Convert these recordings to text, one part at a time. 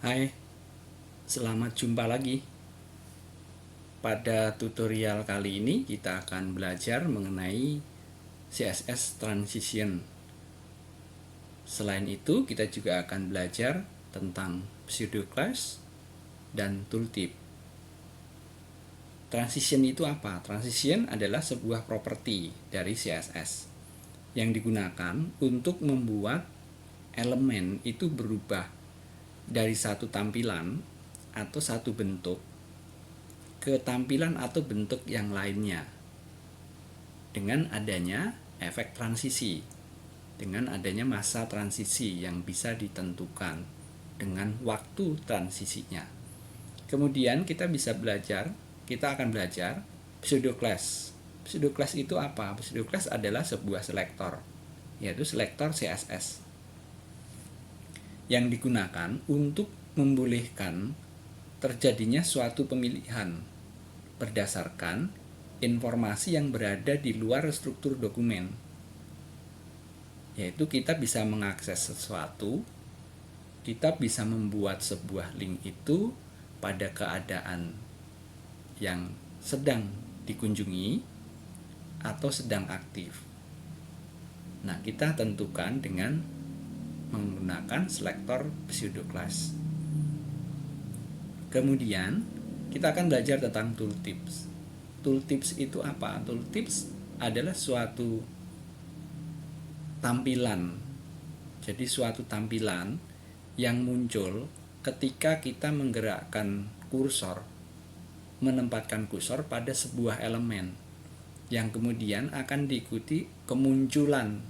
Hai, selamat jumpa lagi. Pada tutorial kali ini kita akan belajar mengenai CSS Transition. Selain itu, kita juga akan belajar tentang pseudoclass dan tooltip. Transition itu apa? Transition adalah sebuah properti dari CSS yang digunakan untuk membuat elemen itu berubah dari satu tampilan atau satu bentuk ke tampilan atau bentuk yang lainnya dengan adanya efek transisi, dengan adanya masa transisi yang bisa ditentukan dengan waktu transisinya. Kemudian kita akan belajar pseudoclass. Pseudoclass itu apa? Pseudoclass adalah sebuah selektor, yaitu selektor CSS yang digunakan untuk membolehkan terjadinya suatu pemilihan berdasarkan informasi yang berada di luar struktur dokumen. Yaitu kita bisa mengakses sesuatu, kita bisa membuat sebuah link itu pada keadaan yang sedang dikunjungi atau sedang aktif. Nah, kita tentukan dengan menggunakan selektor pseudoclass. Kemudian kita akan belajar tentang tooltips. Tooltips itu apa? Tooltips adalah suatu tampilan. Jadi suatu tampilan yang muncul ketika kita menggerakkan kursor, menempatkan kursor pada sebuah elemen yang kemudian akan diikuti kemunculan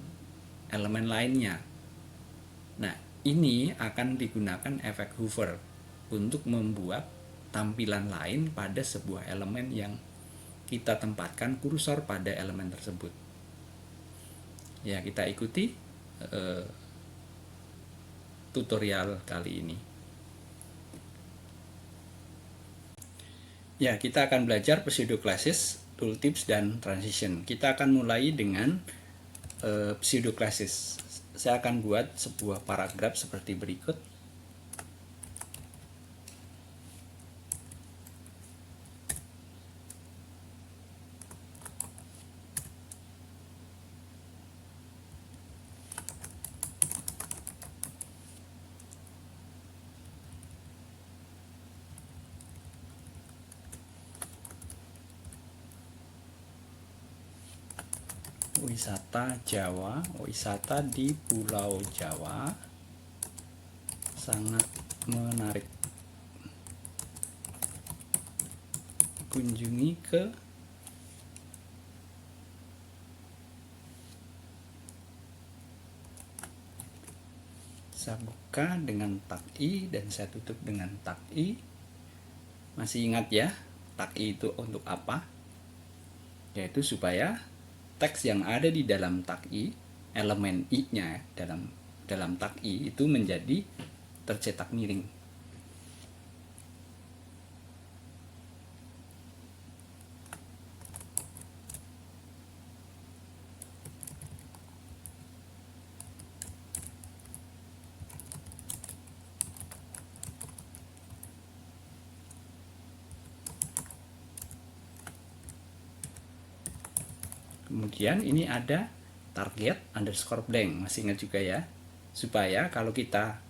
elemen lainnya. Nah, ini akan digunakan efek hover untuk membuat tampilan lain pada sebuah elemen yang kita tempatkan kursor pada elemen tersebut. Ya, kita ikuti tutorial kali ini. Ya, kita akan belajar pseudoclasses, tooltips, dan transition. Kita akan mulai dengan pseudoclasses. Saya akan buat sebuah paragraf seperti berikut. Wisata Jawa, wisata di Pulau Jawa sangat menarik. Kunjungi ke saya buka dengan tag I dan saya tutup dengan tag I. Masih ingat ya, tag I itu untuk apa? Yaitu supaya teks yang ada di dalam tag I, elemen I-nya dalam tag I itu menjadi tercetak miring. Kemudian ini ada target underscore blank, masih ingat juga ya, supaya kalau kita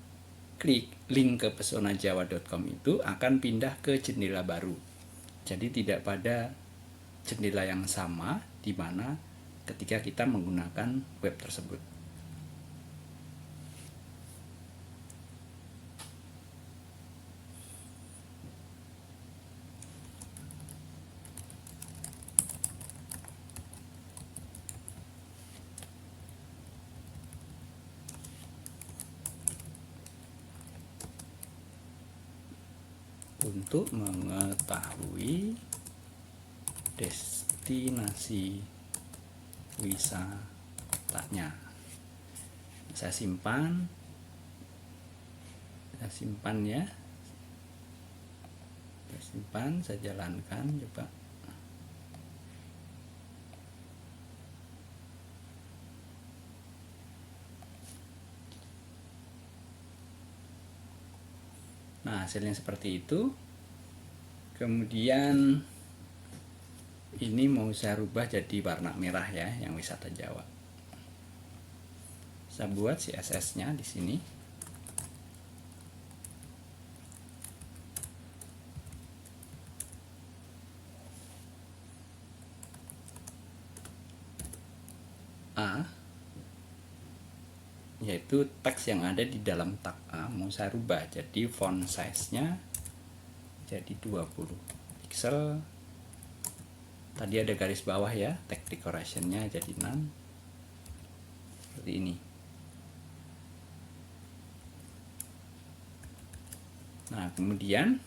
klik link ke pesonajawa.com itu akan pindah ke jendela baru. Jadi tidak pada jendela yang sama di mana ketika kita menggunakan web tersebut. Untuk mengetahui destinasi wisatanya, saya simpan ya, saya jalankan coba. Nah, hasilnya seperti itu. Kemudian ini mau saya rubah jadi warna merah ya, yang wisata Jawa. Saya buat CSS-nya di sini. A, yaitu teks yang ada di dalam tag A mau saya rubah jadi font size-nya jadi 20 pixel. Tadi ada garis bawah ya, tag decoration-nya jadi none. Seperti ini. Nah, kemudian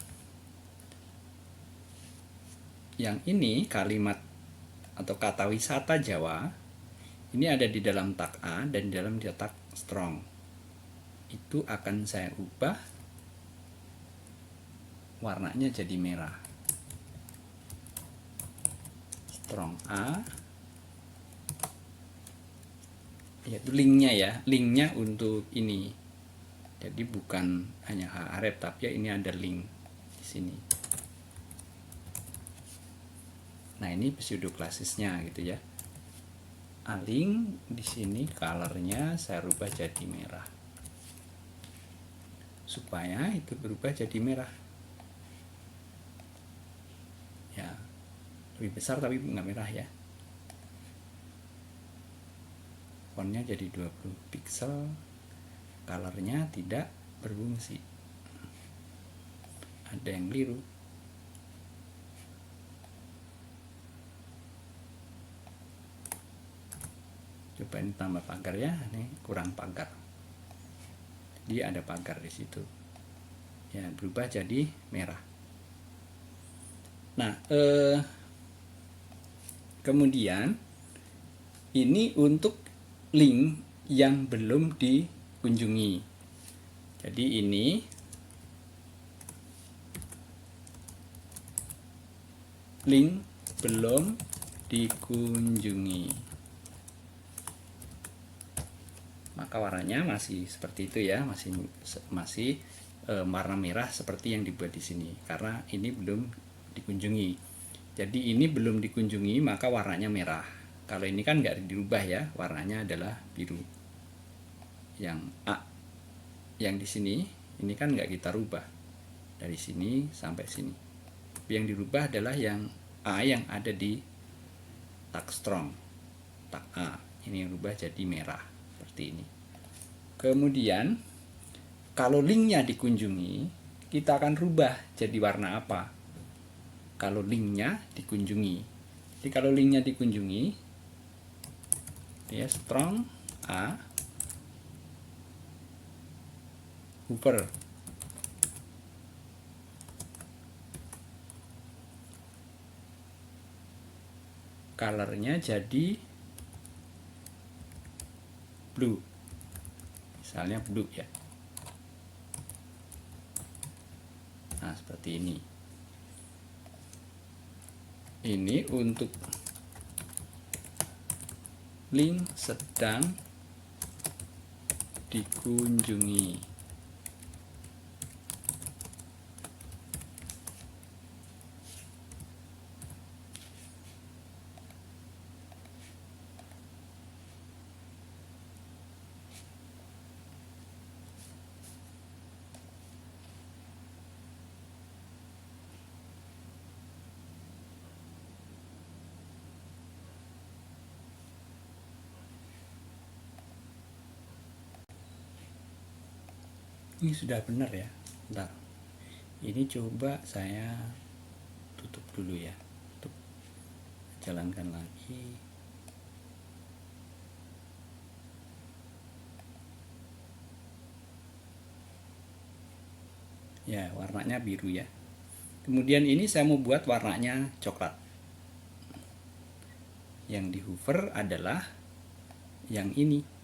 yang ini kalimat atau kata wisata Jawa ini ada di dalam tag A dan di dalam tag strong. Itu akan saya ubah warnanya jadi merah. Strong A, yaitu linknya ya, linknya untuk ini. Jadi bukan hanya href tapi ya ini ada link di sini. Nah, ini pseudoclassesnya gitu ya. Aling di sini colornya saya rubah jadi merah supaya itu berubah jadi merah ya, lebih besar tapi nggak merah ya. Fontnya jadi 20 pixel, colornya tidak berfungsi, ada yang keliru. Coba ini tambah pagar ya, ini kurang pagar. Jadi ada pagar di situ. Ya, berubah jadi merah. Nah, kemudian ini untuk link yang belum dikunjungi. Jadi ini link belum dikunjungi. Maka warnanya masih seperti itu ya, masih warna merah seperti yang dibuat di sini karena ini belum dikunjungi. Jadi ini belum dikunjungi maka warnanya merah. Kalau ini kan nggak dirubah ya, warnanya adalah biru. Yang A yang di sini ini kan nggak kita rubah dari sini sampai sini. Yang dirubah adalah yang A yang ada di tag strong, tag A. Ini yang rubah jadi merah seperti ini. Kemudian kalau linknya dikunjungi, kita akan rubah jadi warna apa? Kalau linknya dikunjungi. Jadi kalau linknya dikunjungi, ya strong A hover. Colornya jadi blue. Misalnya blue ya. Nah, seperti ini. Ini untuk link sedang dikunjungi. Ini sudah benar ya. Bentar. Ini coba saya tutup dulu ya. Tutup. Jalankan lagi. Ya, warnanya biru ya. Kemudian ini saya mau buat warnanya coklat. Yang di hover adalah yang ini.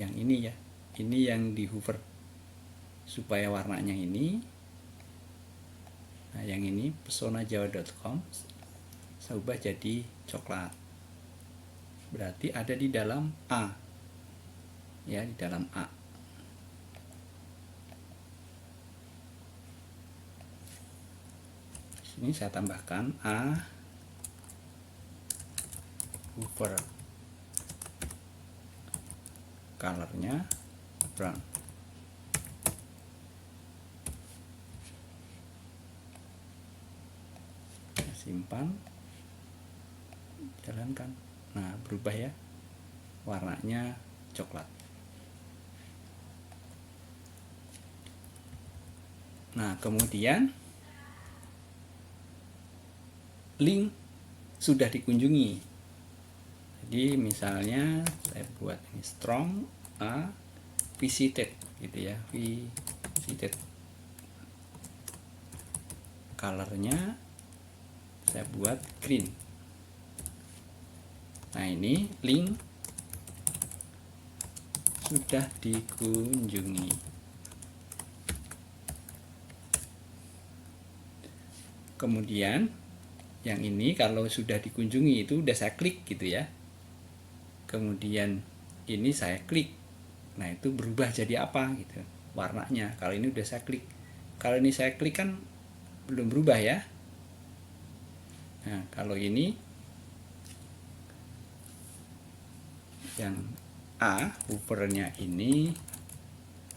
Yang ini ya. Ini yang di hover. Supaya warnanya ini. Nah, yang ini pesonajawa.com saya ubah jadi coklat. Berarti ada di dalam A. Ya, di dalam A. Ini saya tambahkan A hover, colornya brown. Simpan, jalankan. Nah, berubah ya, warnanya coklat. Nah, kemudian link sudah dikunjungi. Jadi misalnya saya buat ini strong A visited gitu ya, visited. Colornya saya buat green. Nah, ini link sudah dikunjungi. Kemudian yang ini kalau sudah dikunjungi itu udah saya klik gitu ya. Kemudian ini saya klik. Nah, itu berubah jadi apa gitu warnanya. Kalau ini udah saya klik. Kalau ini saya klik kan belum berubah ya. Nah, kalau ini yang A hovernya ini,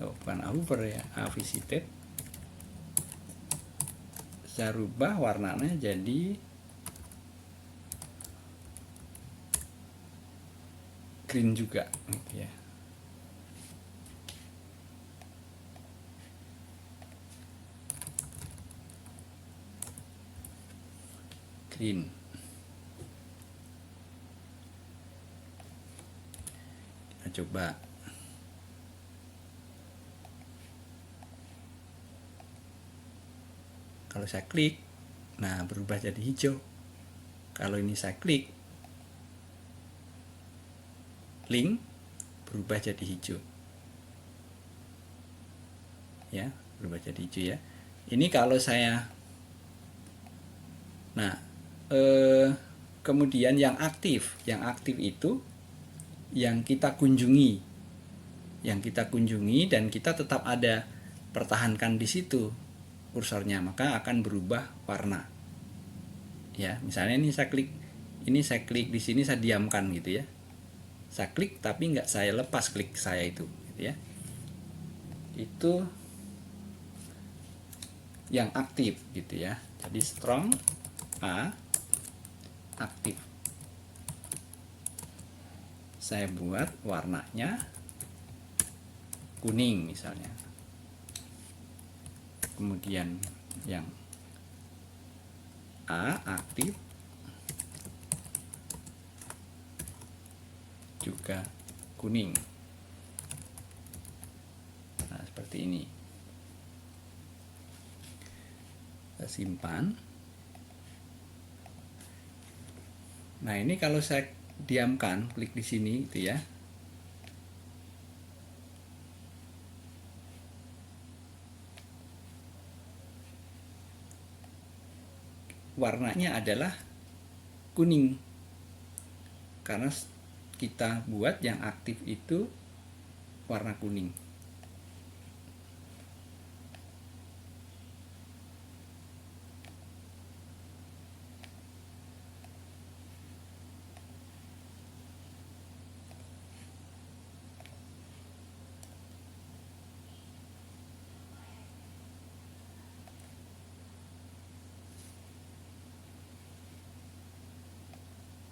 bukan A hover ya, A visited, saya rubah warnanya jadi green juga gitu ya. Green. Kita coba. Kalau saya klik, nah berubah jadi hijau. Kalau ini saya klik, link berubah jadi hijau. Ya, berubah jadi hijau ya. Ini kalau saya, nah kemudian yang aktif itu yang kita kunjungi, dan kita tetap ada pertahankan di situ kursornya, maka akan berubah warna. Ya, misalnya ini saya klik di sini, saya diamkan gitu ya. Saya klik tapi nggak saya lepas klik saya itu, gitu ya. Itu yang aktif gitu ya. Jadi strong A aktif. Saya buat warnanya kuning misalnya. Kemudian yang A aktif juga kuning. Nah, seperti ini. Kita simpan. Nah, ini kalau saya diamkan, klik di sini gitu ya. Warnanya adalah kuning. Karena kita buat yang aktif itu warna kuning.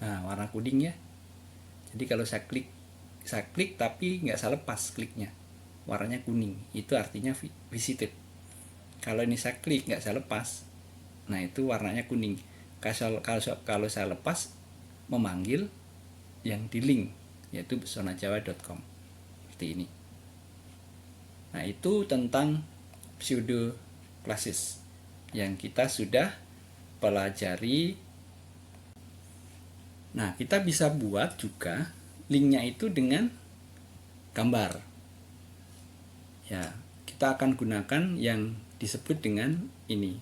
Nah, warna kuning ya. Jadi kalau saya klik tapi nggak saya lepas kliknya, warnanya kuning. Itu artinya visited. Kalau ini saya klik nggak saya lepas, nah itu warnanya kuning. Kalau saya lepas, memanggil yang di link, yaitu pesonajawa.com seperti ini. Nah, itu tentang pseudo classes yang kita sudah pelajari. Nah, kita bisa buat juga linknya itu dengan gambar. Ya, kita akan gunakan yang disebut dengan ini,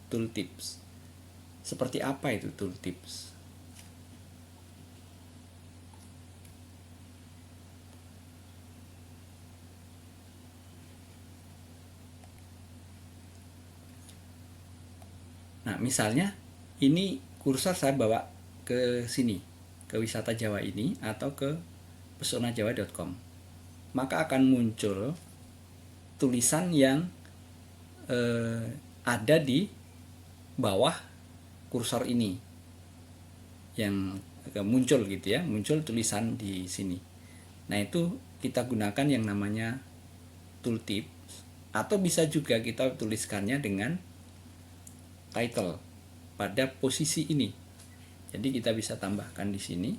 tooltips. Seperti apa itu tooltips? Nah, misalnya ini kursor saya bawa ke sini, ke wisata Jawa ini atau ke pesonajawa.com, maka akan muncul tulisan yang ada di bawah kursor ini, yang muncul gitu ya, muncul tulisan di sini. Nah, itu kita gunakan yang namanya tooltip, atau bisa juga kita tuliskannya dengan title pada posisi ini. Jadi kita bisa tambahkan di sini,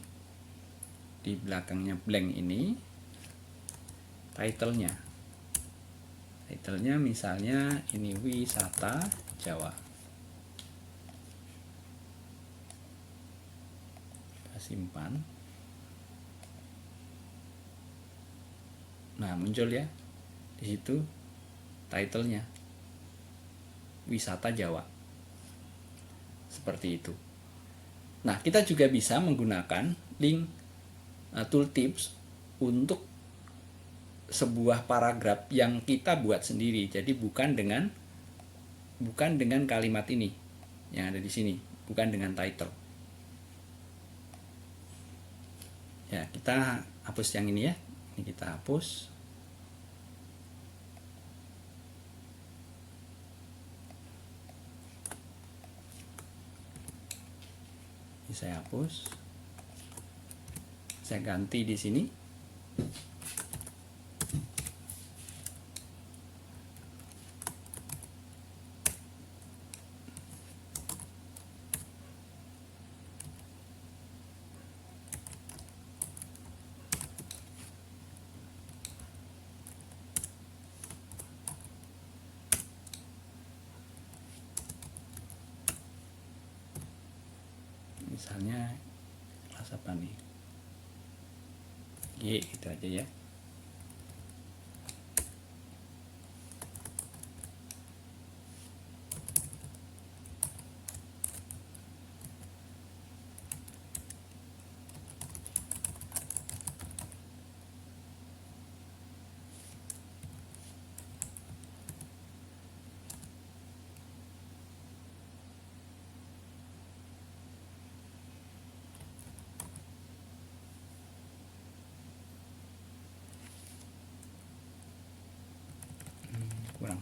di belakangnya blank ini, titlenya misalnya ini wisata Jawa. Kita simpan. Nah, muncul ya di situ titlenya wisata Jawa, seperti itu. Nah, kita juga bisa menggunakan link tooltips untuk sebuah paragraf yang kita buat sendiri. Jadi bukan dengan kalimat ini yang ada di sini, bukan dengan title. Ya, kita hapus yang ini ya. Ini kita hapus. Ini saya hapus. Saya ganti di sini. Misalnya kelas apa nih? G gitu aja ya. Kurang.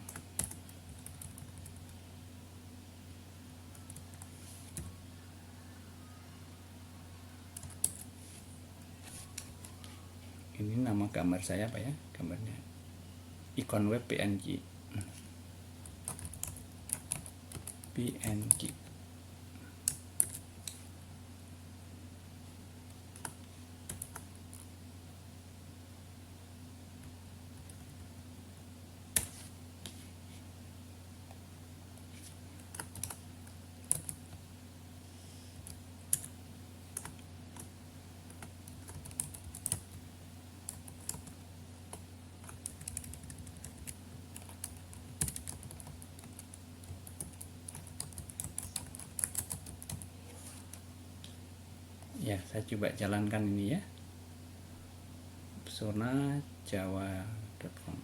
Ini nama gambar saya apa ya? Gambarnya ikon web PNG. Ya, saya coba jalankan ini ya. pesonajawa.com.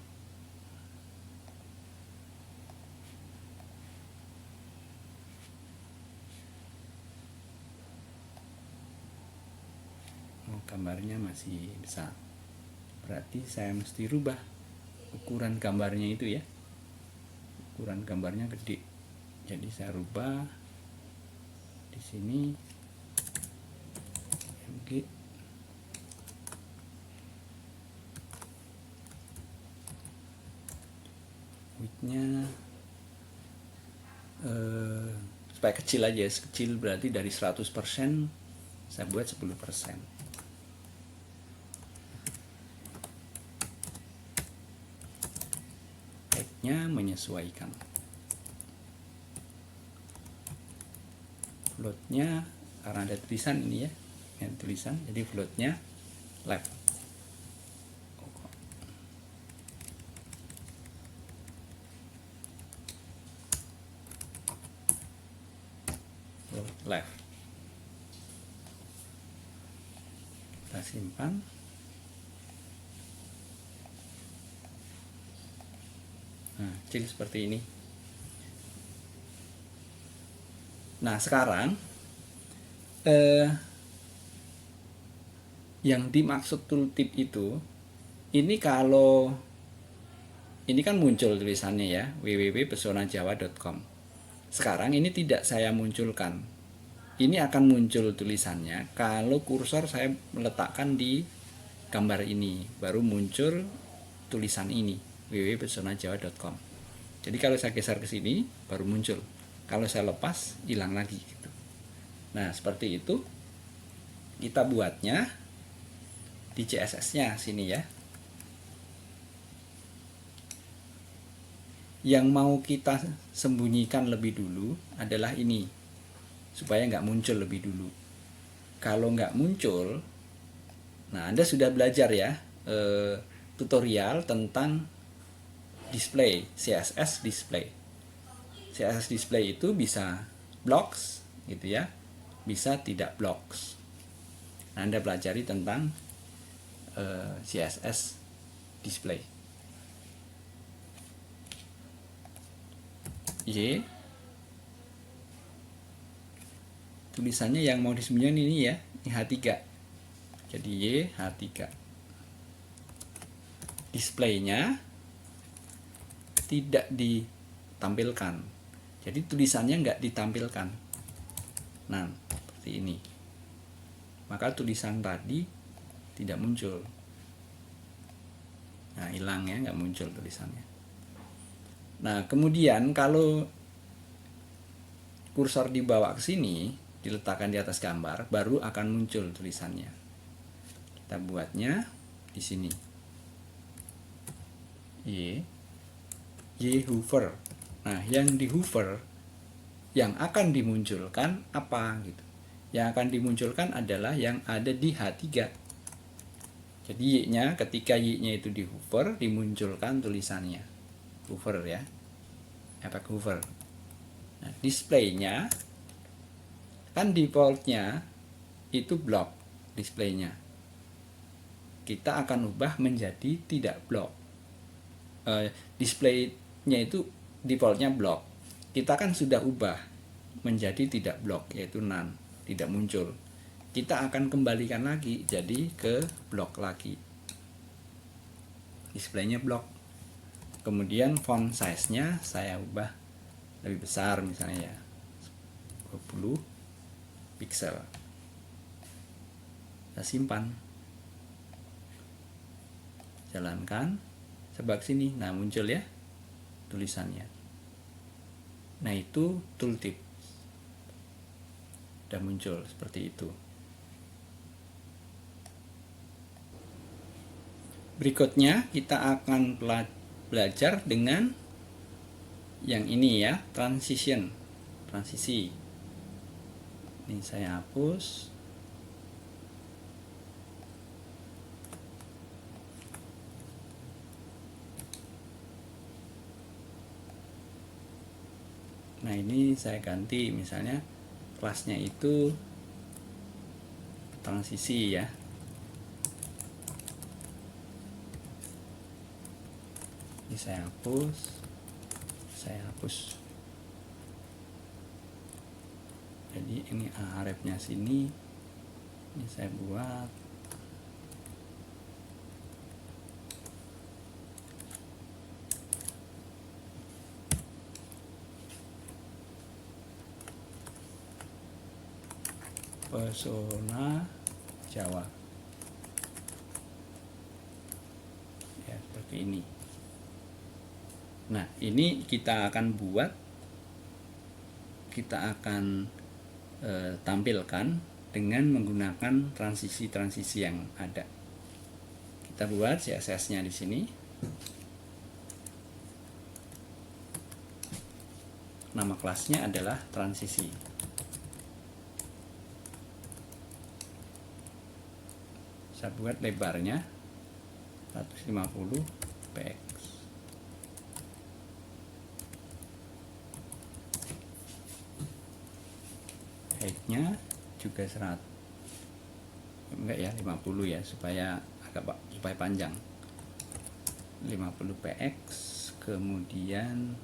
Gambarnya masih besar, berarti saya mesti rubah ukuran gambarnya itu ya. Ukuran gambarnya gede, jadi saya rubah di sini mg widthnya supaya kecil aja, kecil berarti dari 100% saya buat 10%. Menyesuaikan floatnya karena ada tulisan ini ya, tulisan, jadi floatnya left. Float left. Kita simpan. Nah, kecil seperti ini. Nah sekarang yang dimaksud tooltip itu, ini kalau ini kan muncul tulisannya ya, www.pesonajawa.com. Sekarang ini tidak saya munculkan. Ini akan muncul tulisannya kalau kursor saya meletakkan di gambar ini, baru muncul tulisan ini, www.pesonajawa.com. Jadi kalau saya geser ke sini baru muncul. Kalau saya lepas hilang lagi gitu. Nah, seperti itu kita buatnya di CSS-nya sini ya. Yang mau kita sembunyikan lebih dulu adalah ini, supaya nggak muncul lebih dulu. Kalau nggak muncul, nah Anda sudah belajar ya tutorial tentang display, CSS display. CSS display itu bisa blocks gitu ya, bisa tidak blocks. Nah, Anda pelajari tentang CSS display. Y, tulisannya yang mau disembunyikan ini ya, ini H3. Jadi Y H3. Displaynya tidak ditampilkan. Jadi tulisannya nggak ditampilkan. Nah, seperti ini. Maka tulisan tadi tidak muncul. Nah, hilang ya, nggak muncul tulisannya. Nah, kemudian kalau kursor dibawa ke sini, diletakkan di atas gambar, baru akan muncul tulisannya. Kita buatnya di sini. Y hover. Nah, yang di hover yang akan dimunculkan apa gitu. Yang akan dimunculkan adalah yang ada di H3. Jadi Y-nya, ketika Y-nya itu di hover, dimunculkan tulisannya. Hover ya. Efek hover. Nah, display-nya kan default-nya itu block display-nya. Kita akan ubah menjadi tidak block. Display-nya itu defaultnya block. Kita kan sudah ubah menjadi tidak block, yaitu none, tidak muncul. Kita akan kembalikan lagi jadi ke block lagi. Displaynya block. Kemudian font size-nya saya ubah lebih besar, misalnya ya 20 pixel. Kita simpan, jalankan sebelah sini. Nah, muncul ya tulisannya. Nah, itu tooltip. Sudah muncul seperti itu. Berikutnya kita akan belajar dengan yang ini ya, transition, transisi. Ini saya hapus. Nah, ini saya ganti, misalnya kelasnya itu transisi ya. Ini saya hapus. Jadi ini hrefnya sini, ini saya buat Pesona Jawa ya, seperti ini. Nah, ini kita akan buat, kita akan tampilkan dengan menggunakan transisi-transisi yang ada. Kita buat CSS-nya di sini. Nama kelasnya adalah transisi. Saya buat lebarnya 150 px. Height-nya juga 100. Enggak ya, 50 ya, supaya panjang. 50 px. Kemudian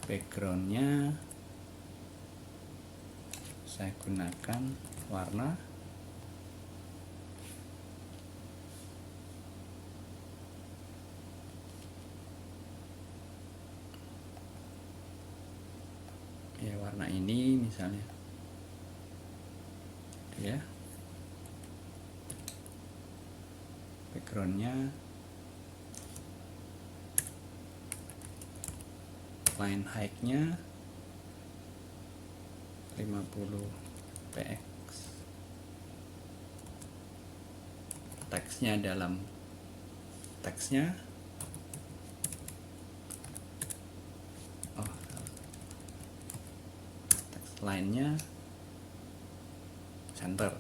backgroundnya saya gunakan warna ya, warna ini misalnya ya, backgroundnya line height-nya 50 px, teksnya dalam teksnya teks line-nya center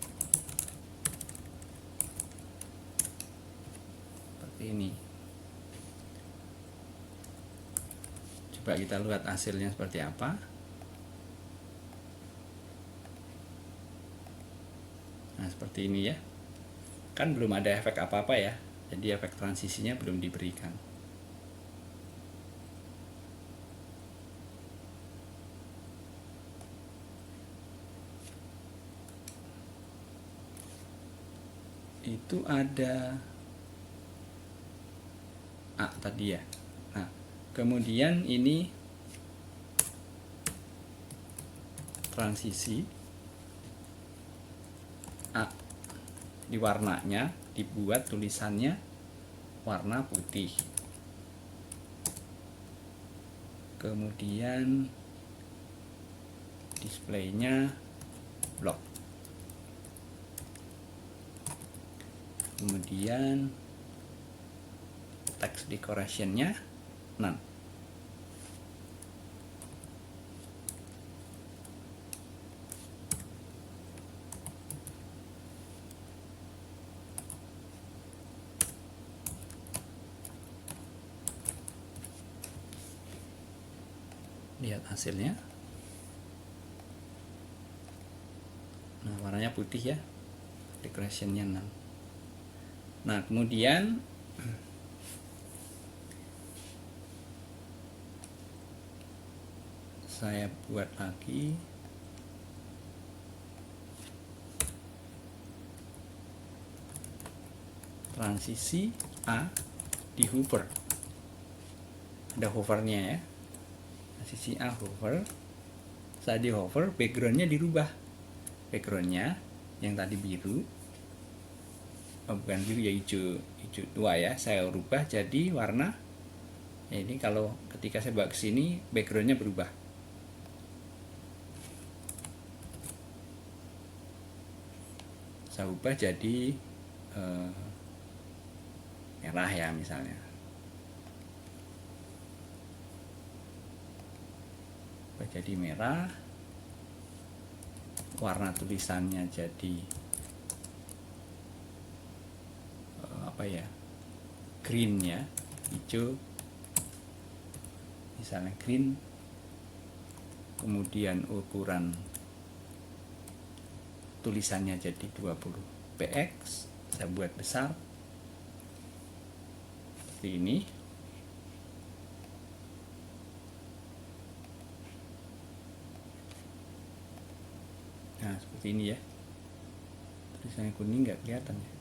seperti ini. Coba kita lihat hasilnya seperti apa. Nah, seperti ini ya. Kan belum ada efek apa-apa ya. Jadi efek transisinya belum diberikan. Itu ada tadi ya. Nah, kemudian ini transisi di warnanya dibuat tulisannya warna putih. Kemudian displaynya block. Kemudian text decoration-nya none. Lihat hasilnya. Nah, warnanya putih ya, decoration-nya none. Nah, kemudian saya buat lagi transisi A di hover. Ada hovernya ya. Transisi A hover. Saat di hover, backgroundnya dirubah. Backgroundnya yang tadi biru, bukan biru ya, hijau tua ya, saya rubah jadi warna ya, ini kalau ketika saya bawa ke sini backgroundnya berubah. Saya ubah jadi merah ya misalnya. Ubah jadi merah, warna tulisannya jadi apa ya, green ya, hijau misalnya green. Kemudian ukuran tulisannya jadi 20 px, saya buat besar seperti ini. Nah, seperti ini ya, tulisannya kuning nggak kelihatan ya.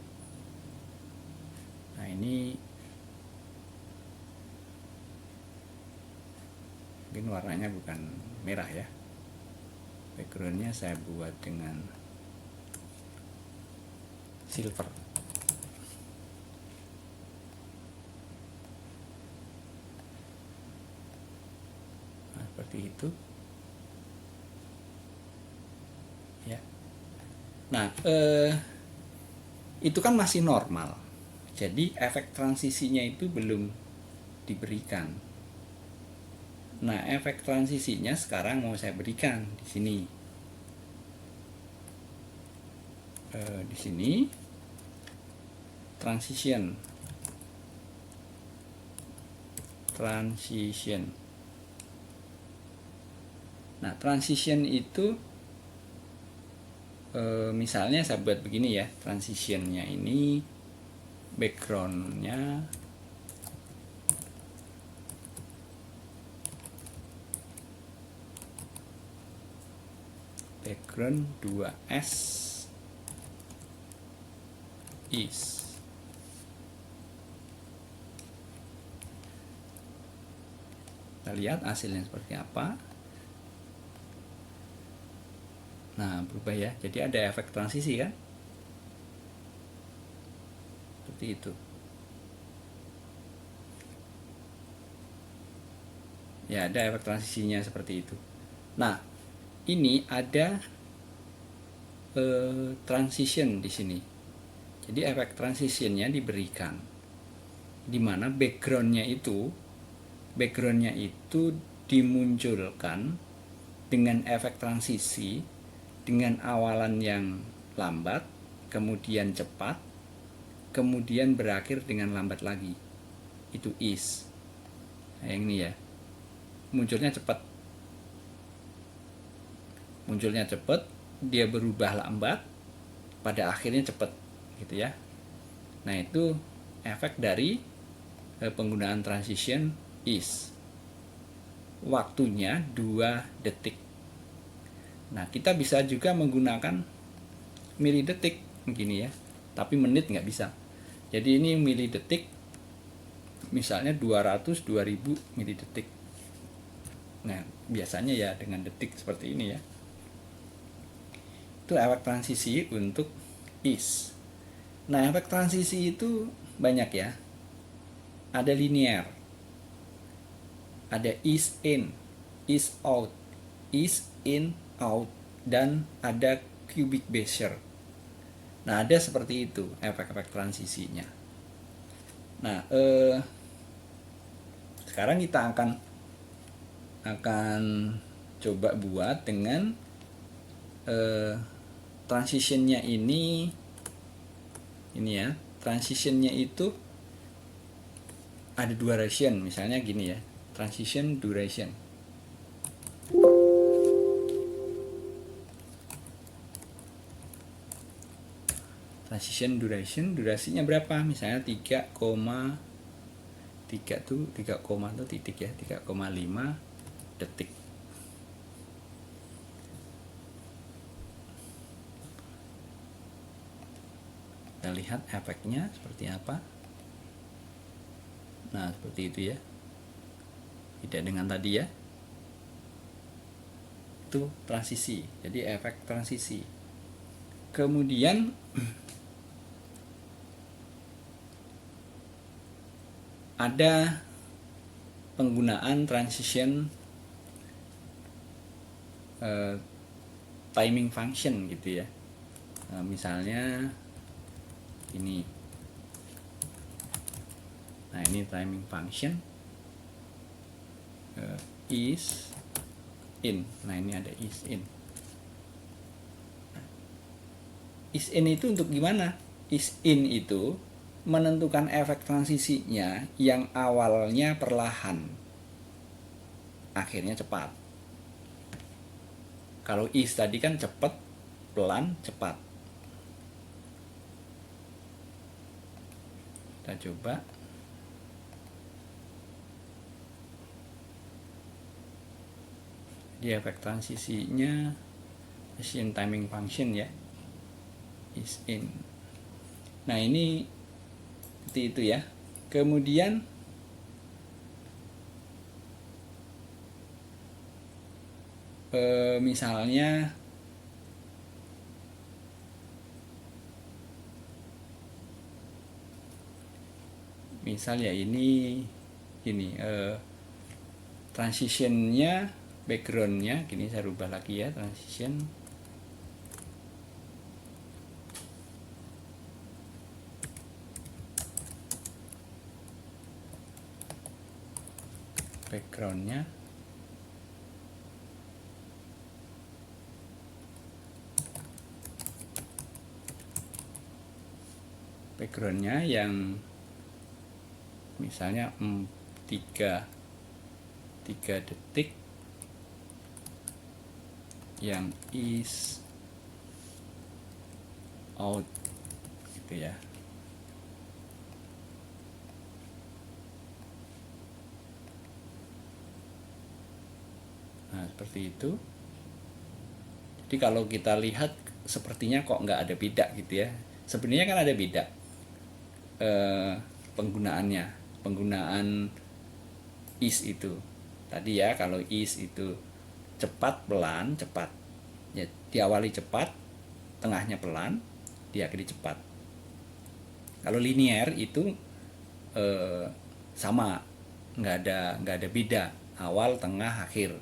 Nah, ini mungkin warnanya bukan merah ya, backgroundnya saya buat dengan silver. Nah, seperti itu ya. Nah, itu kan masih normal, jadi efek transisinya itu belum diberikan. Nah, efek transisinya sekarang mau saya berikan di sini. Di sini transition. Nah, transition itu misalnya saya buat begini ya, transitionnya ini backgroundnya background 2s is. Kita lihat hasilnya seperti apa. Nah, berubah ya. Jadi ada efek transisi kan? Seperti itu. Ya, ada efek transisinya seperti itu. Nah, ini ada transition di sini. Jadi efek transitionnya diberikan, di mana backgroundnya itu dimunculkan dengan efek transisi dengan awalan yang lambat, kemudian cepat, kemudian berakhir dengan lambat lagi. Itu is. Nah, yang ini ya. Munculnya cepat, dia berubah lambat, pada akhirnya cepat, gitu ya. Nah, itu efek dari penggunaan transition is. Waktunya 2 detik. Nah, kita bisa juga menggunakan milidetik begini ya, tapi menit nggak bisa. Jadi ini milidetik, misalnya 200.000 milidetik. Nah, biasanya ya dengan detik seperti ini ya. Itu efek transisi untuk is. Nah, efek transisi itu banyak ya. Ada linear, ada is in, is out, is in, out, dan ada cubic Bezier. Nah, ada seperti itu efek-efek transisinya. Nah, sekarang kita akan coba buat dengan transitionnya ini ya. Transitionnya itu ada duration, misalnya gini ya, transition duration. Transition duration, durasinya berapa? Misalnya 3 titik ya, 3,5 detik. Kita lihat efeknya seperti apa. Nah, seperti itu ya. Tidak dengan tadi ya. Itu transisi. Jadi efek transisi. Kemudian ada penggunaan transition timing function gitu ya. Nah, misalnya ini. Nah, ini timing function is in. Nah, ini ada is in. Is in itu untuk gimana? Is in itu menentukan efek transisinya yang awalnya perlahan, akhirnya cepat. Kalau is tadi kan cepat, pelan, cepat. Kita coba. Di efek transisinya Asian timing function ya, is in. Nah, ini seperti itu ya. Kemudian misalnya ya ini transitionnya, backgroundnya gini, saya rubah lagi ya, transition backgroundnya yang misalnya 3 detik, yang is out gitu ya. Nah, seperti itu. Jadi kalau kita lihat sepertinya kok nggak ada beda gitu ya. Sebenarnya kan ada beda penggunaan is itu. Tadi ya, kalau is itu cepat, pelan, cepat. Ya, diawali cepat, tengahnya pelan, diakhiri cepat. Kalau linear itu sama, nggak ada beda, awal, tengah, akhir.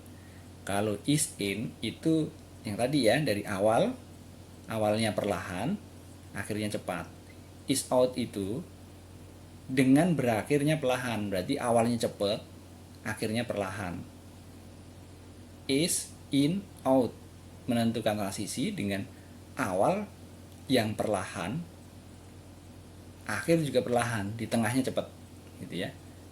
Kalau is in itu yang tadi ya, dari awalnya perlahan, akhirnya cepat. Is out itu dengan berakhirnya perlahan, berarti awalnya cepat, akhirnya perlahan. Is in out menentukan transisi dengan awal yang perlahan, akhir juga perlahan, di tengahnya cepat gitu ya.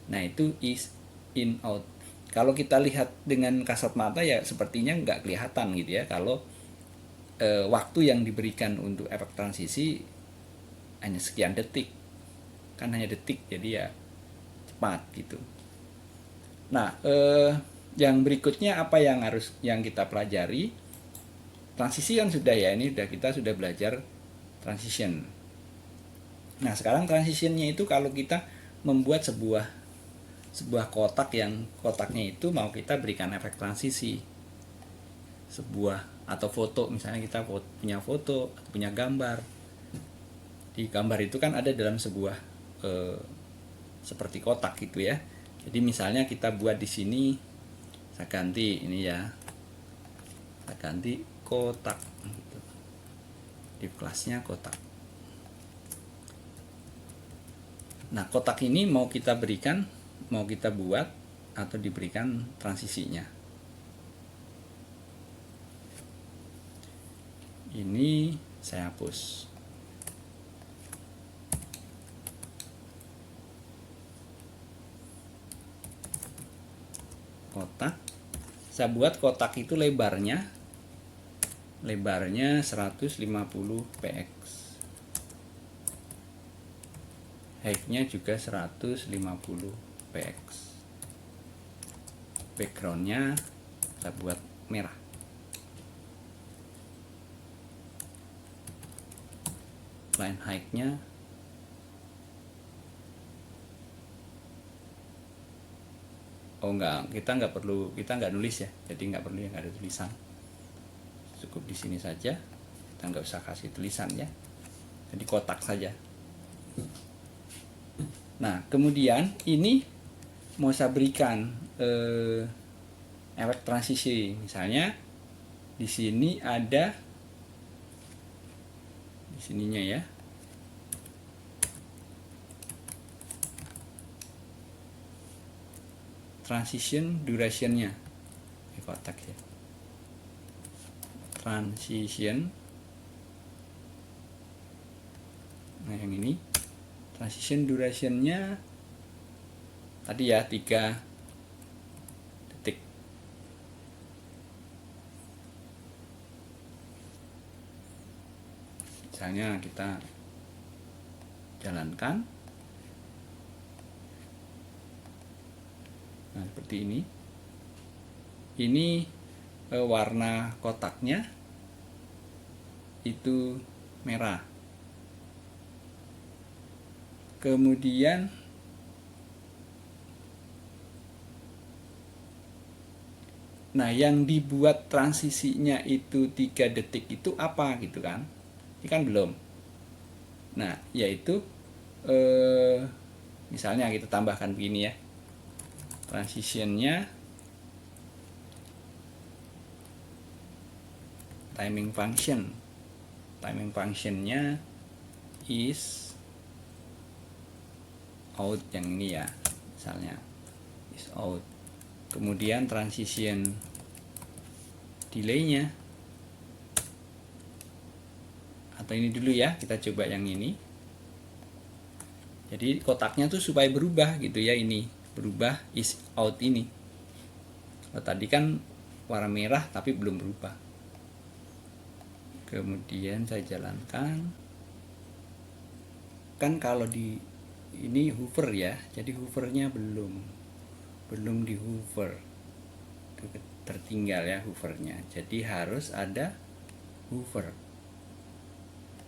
Nah, itu is in out. Kalau kita lihat dengan kasat mata ya sepertinya nggak kelihatan gitu ya, kalau waktu yang diberikan untuk efek transisi hanya sekian detik, kan hanya detik, jadi ya cepat gitu. Nah, yang berikutnya apa yang kita pelajari? Transisi kan sudah ya, ini kita sudah belajar transition. Nah, sekarang transitionnya itu kalau kita membuat sebuah kotak, yang kotaknya itu mau kita berikan efek transisi, atau foto, misalnya kita punya foto atau punya gambar. Di gambar itu kan ada dalam sebuah seperti kotak gitu ya. Jadi misalnya kita buat di sini, saya ganti ini ya, saya ganti kotak gitu. Di kelasnya kotak. Nah, kotak ini mau kita buat atau diberikan transisinya. Ini saya hapus. Kotak. Saya buat kotak itu lebarnya 150 px. Height-nya juga 150 px. Background-nya saya buat merah. Line height-nya kita nggak nulis ya, jadi nggak perlu yang ada tulisan, cukup di sini saja, kita nggak usah kasih tulisan ya, jadi kotak saja. Nah, kemudian ini mau saya berikan efek transisi, misalnya di sini ada di sininya ya, transition duration-nya di kotak ya. Transition, nah yang ini transition duration-nya tadi ya 3 detik. Misalnya kita jalankan, nah seperti ini warna kotaknya itu merah. Kemudian nah, yang dibuat transisinya itu 3 detik itu apa gitu kan? Ini kan belum. Nah, yaitu misalnya kita tambahkan begini ya. Transitionnya timing functionnya is out, yang ini ya, misalnya is out. Kemudian transition delay-nya, atau ini dulu ya, kita coba yang ini. Jadi kotaknya tuh supaya berubah gitu ya, ini berubah is out ini. Tadi kan warna merah tapi belum berubah. Kemudian saya jalankan, kan kalau di ini hover ya, jadi hovernya belum di hover, tertinggal ya hovernya, jadi harus ada hover.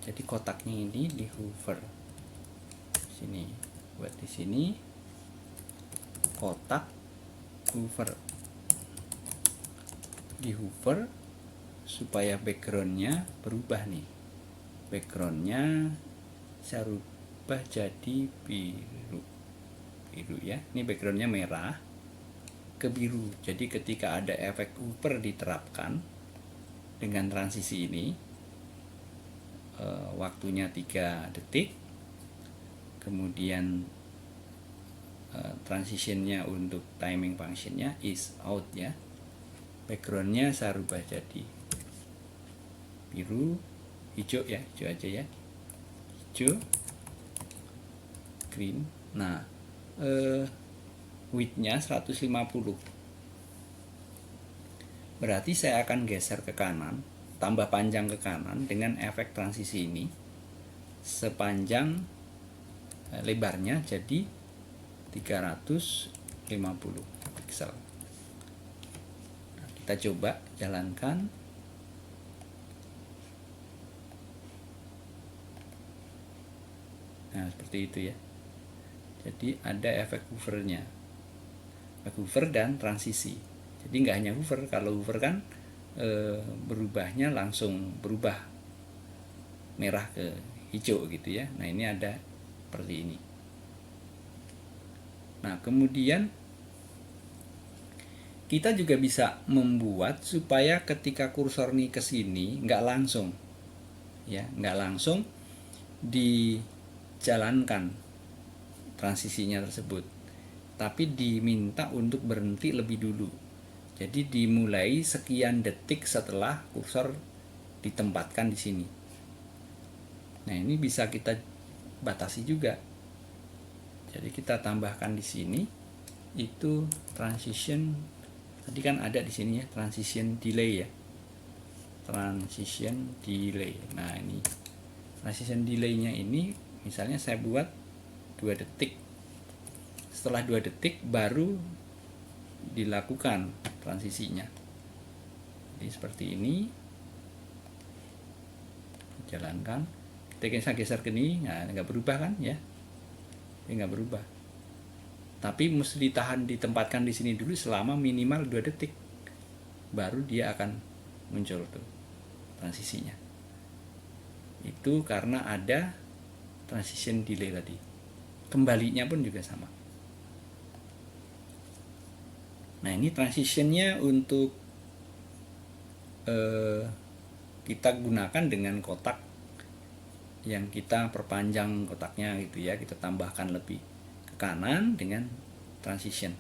Jadi kotaknya ini di hover. Sini, buat di sini kotak hover. Di hover supaya backgroundnya berubah nih. Backgroundnya saya rubah jadi biru. Biru ya. Ini backgroundnya merah ke biru. Jadi ketika ada efek hover diterapkan dengan transisi ini, waktunya 3 detik, kemudian transitionnya untuk timing functionnya is out ya, backgroundnya saya rubah jadi biru, hijau ya, hijau aja ya, hijau, green. Nah widthnya 150, berarti saya akan geser ke kanan, tambah panjang ke kanan dengan efek transisi ini sepanjang lebarnya jadi 350 pixel. Nah, kita coba jalankan. Nah, seperti itu ya. Jadi ada efek hovernya, efek hover dan transisi. Jadi nggak hanya hover, kalau hover kan berubahnya langsung berubah merah ke hijau gitu ya. Nah, ini ada seperti ini. Nah, kemudian kita juga bisa membuat supaya ketika kursor nih ke sini nggak langsung ya, nggak langsung dijalankan transisinya tersebut, tapi diminta untuk berhenti lebih dulu. Jadi dimulai sekian detik setelah kursor ditempatkan di sini. Nah, ini bisa kita batasi juga. Jadi kita tambahkan di sini itu transition. Tadi kan ada di sini ya, transition delay ya. Transition delay. Nah, ini transition delay-nya ini misalnya saya buat 2 detik. Setelah 2 detik baru dilakukan transisinya. Jadi seperti ini. Jalankan. Kita geser ke ini, nah nggak berubah kan ya? Ini nggak berubah. Tapi mesti ditempatkan di sini dulu selama minimal 2 detik. Baru dia akan muncul tuh transisinya. Itu karena ada transition delay tadi. Kembalinya pun juga sama. Nah, ini transitionnya untuk kita gunakan dengan kotak yang kita perpanjang kotaknya gitu ya, kita tambahkan lebih ke kanan dengan transition.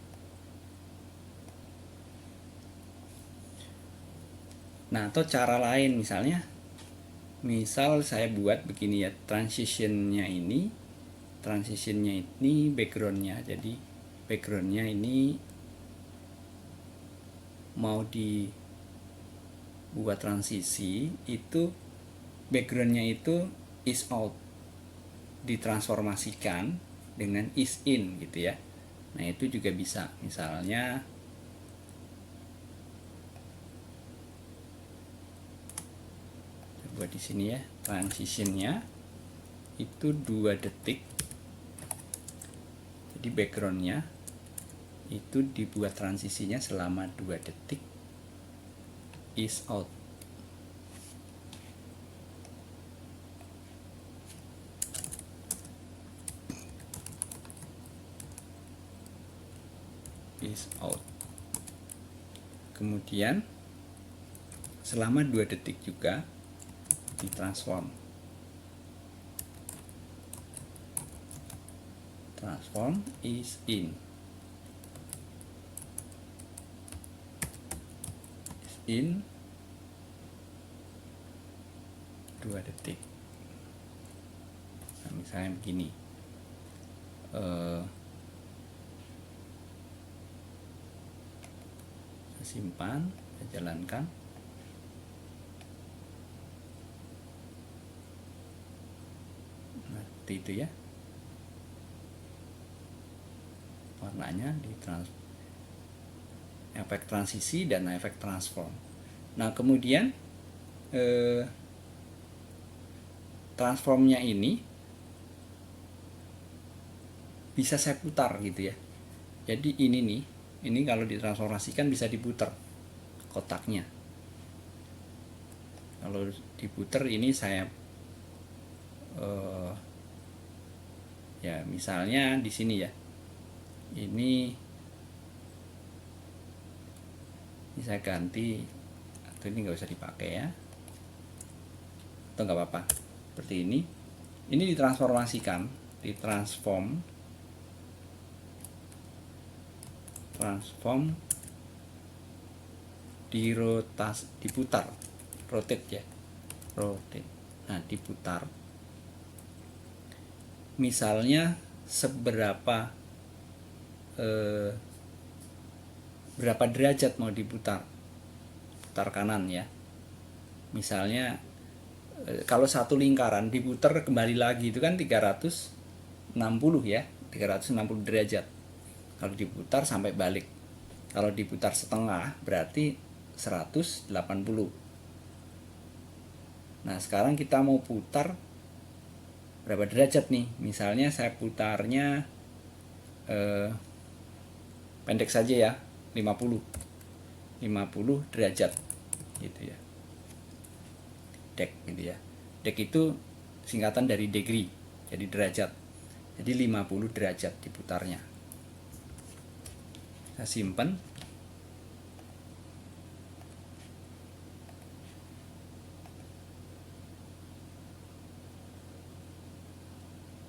Nah, atau cara lain misalnya, misal saya buat begini ya, transitionnya ini backgroundnya, jadi backgroundnya ini mau dibuat transisi, itu backgroundnya itu is out, ditransformasikan dengan is in gitu ya. Nah, itu juga bisa, misalnya buat di sini ya, transitionnya itu 2 detik. Jadi backgroundnya itu dibuat transisinya selama 2 detik, is out. Is out. Kemudian selama 2 detik juga ditransform. Transform is in. Is in 2 detik. Nah, misalnya begini. Simpan, saya jalankan. Nah, seperti itu ya. Warnanya di efek transisi dan efek transform. Nah, kemudian transformnya ini bisa saya putar gitu ya. Jadi ini nih, ini kalau ditransformasikan bisa diputar kotaknya. Kalau diputar ini saya ya misalnya di sini ya, ini saya ganti, atau ini nggak usah dipakai ya, atau nggak apa-apa seperti ini ditransformasikan, transform diputar, rotate ya, rotate. Nah, diputar misalnya berapa derajat mau diputar, putar kanan ya, misalnya kalau satu lingkaran diputar kembali lagi itu kan 360 ya, 360 derajat kalau diputar sampai balik. Kalau diputar setengah berarti 180. Nah, sekarang kita mau putar berapa derajat nih? Misalnya saya putarnya pendek saja ya, 50 derajat gitu ya. Dek gitu ya. Dek itu singkatan dari degree, jadi derajat. Jadi 50 derajat diputarnya. Saya simpan.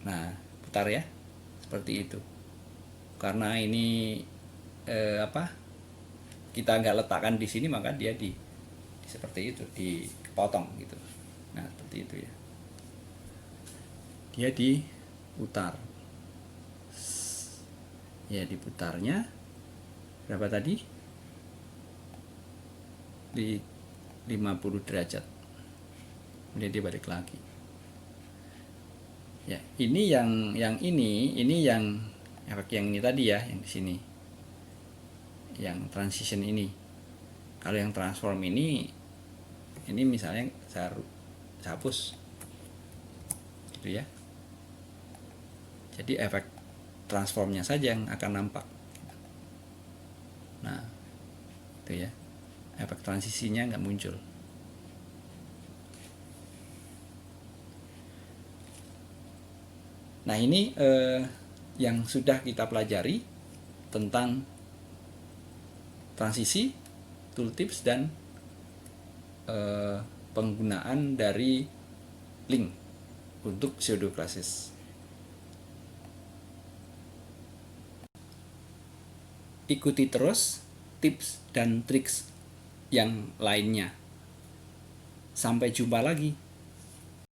Nah, putar ya. Seperti itu. Karena ini kita nggak letakkan di sini, maka dia di seperti itu, dipotong gitu. Nah, seperti itu ya. Dia diputar. Ya, diputarnya berapa tadi? Di 50 derajat. Kemudian dia balik lagi. Ya, ini yang efek yang ini tadi ya, yang di sini. Yang transition ini. Kalau yang transform ini misalnya saya hapus. Gitu ya. Jadi efek transformnya saja yang akan nampak. Nah, itu ya. Efek transisinya nggak muncul. Nah, ini yang sudah kita pelajari tentang transisi, tooltips, dan penggunaan dari link untuk pseudoclasses. Ikuti terus tips dan triks yang lainnya. Sampai jumpa lagi.